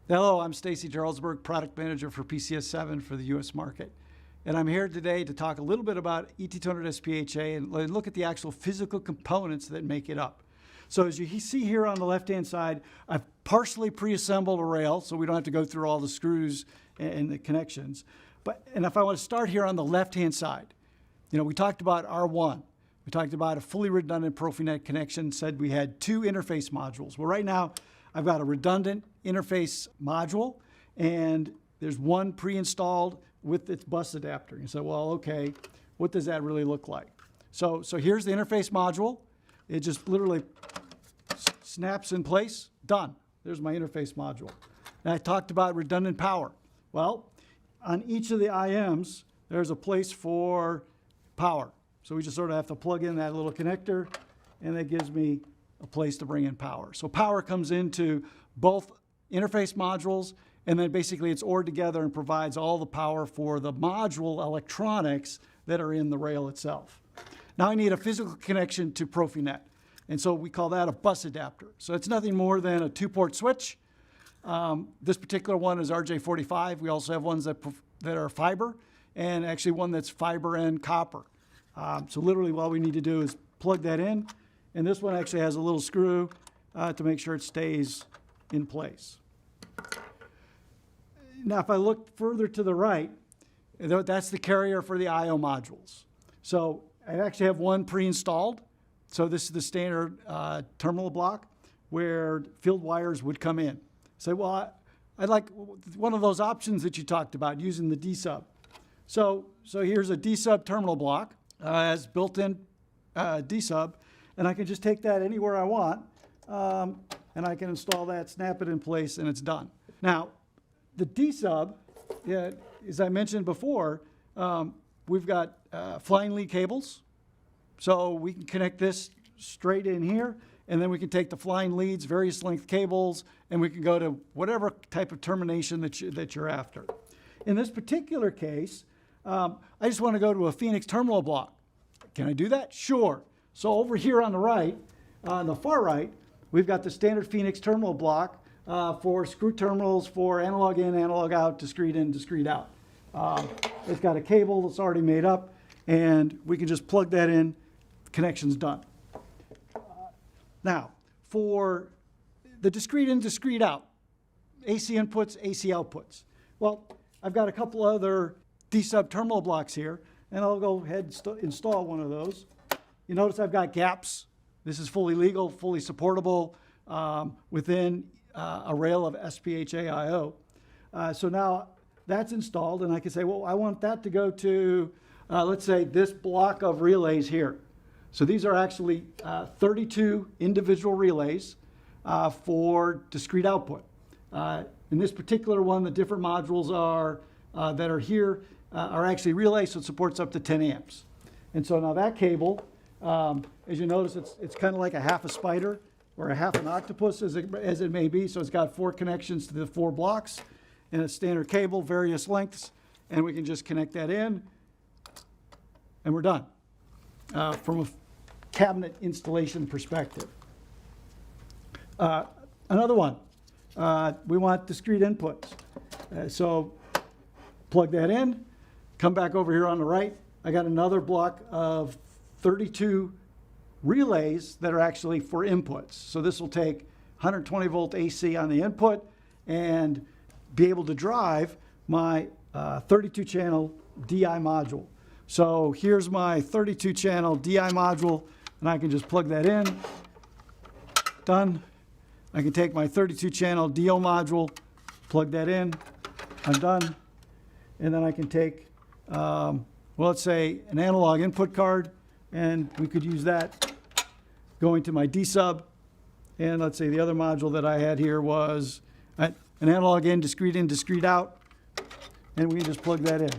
Hello, I'm Stacy Jarlsberg, Product Manager for PCS7 for the U.S. market. And I'm here today to talk a little bit about ET200SP HA and look at the actual physical components that make it up. So as you see here on the left-hand side, I've partially pre-assembled a rail so we don't have to go through all the screws and the connections. And if I want to start here on the left-hand side, we talked about R1. We talked about a fully redundant PROFINET connection, said we had two interface modules. Well, right now, I've got a redundant interface module, and there's one pre-installed with its bus adapter. You say, well, okay, what does that really look like? So here's the interface module. It just literally snaps in place, done. There's my interface module. And I talked about redundant power. Well, on each of the IMs, there's a place for power. So we just sort of have to plug in that little connector, and that gives me a place to bring in power. So power comes into both interface modules, and then basically it's ORed together and provides all the power for the module electronics that are in the rail itself. Now I need a physical connection to PROFINET, and so we call that a bus adapter. So it's nothing more than a two-port switch. This particular one is RJ45. We also have ones that are fiber, and actually one that's fiber and copper. So literally all we need to do is plug that in, and this one actually has a little screw to make sure it stays in place. Now, if I look further to the right, that's the carrier for the I/O modules. So I actually have one pre-installed. So this is the standard terminal block where field wires would come in. Say, well, I'd like one of those options that you talked about using the D-sub. So here's a D-sub terminal block as built-in D-sub, and I can just take that anywhere I want, and I can install that, snap it in place, and it's done. Now, the D-sub, as I mentioned before, we've got flying lead cables, so we can connect this straight in here, and then we can take the flying leads, various length cables, and we can go to whatever type of termination that you're after. In this particular case, I just want to go to a Phoenix terminal block. Can I do that? Sure. So over here on the right, on the far right, we've got the standard Phoenix terminal block for screw terminals for analog in, analog out, discrete in, discrete out. It's got a cable that's already made up, and we can just plug that in, connection's done. Now, for the discrete in, discrete out, AC inputs, AC outputs. Well, I've got a couple other D-sub terminal blocks here, and I'll go ahead and install one of those. You notice I've got gaps. This is fully legal, fully supportable within a rail of SPHAIO. So now that's installed, and I can say, well, I want that to go to, let's say, this block of relays here. So these are actually 32 individual relays for discrete output. In this particular one, the different modules that are here are actually relays, so it supports up to 10 amps. And so now that cable, as you notice, it's kind of like a half a spider or a half an octopus as it may be. So it's got 4 connections to the 4 blocks and a standard cable, various lengths, and we can just connect that in, and we're done from a cabinet installation perspective. Another one, we want discrete inputs. So plug that in, come back over here on the right. I got another block of 32 relays that are actually for inputs. So this will take 120 volt AC on the input and be able to drive my 32 channel DI module. So here's my 32 channel DI module, and I can just plug that in, done. I can take my 32 channel DO module, plug that in, I'm done. And then I can take, well, let's say an analog input card, and we could use that going to my D-sub. And let's say the other module that I had here was an analog in, discrete out, and we can just plug that in.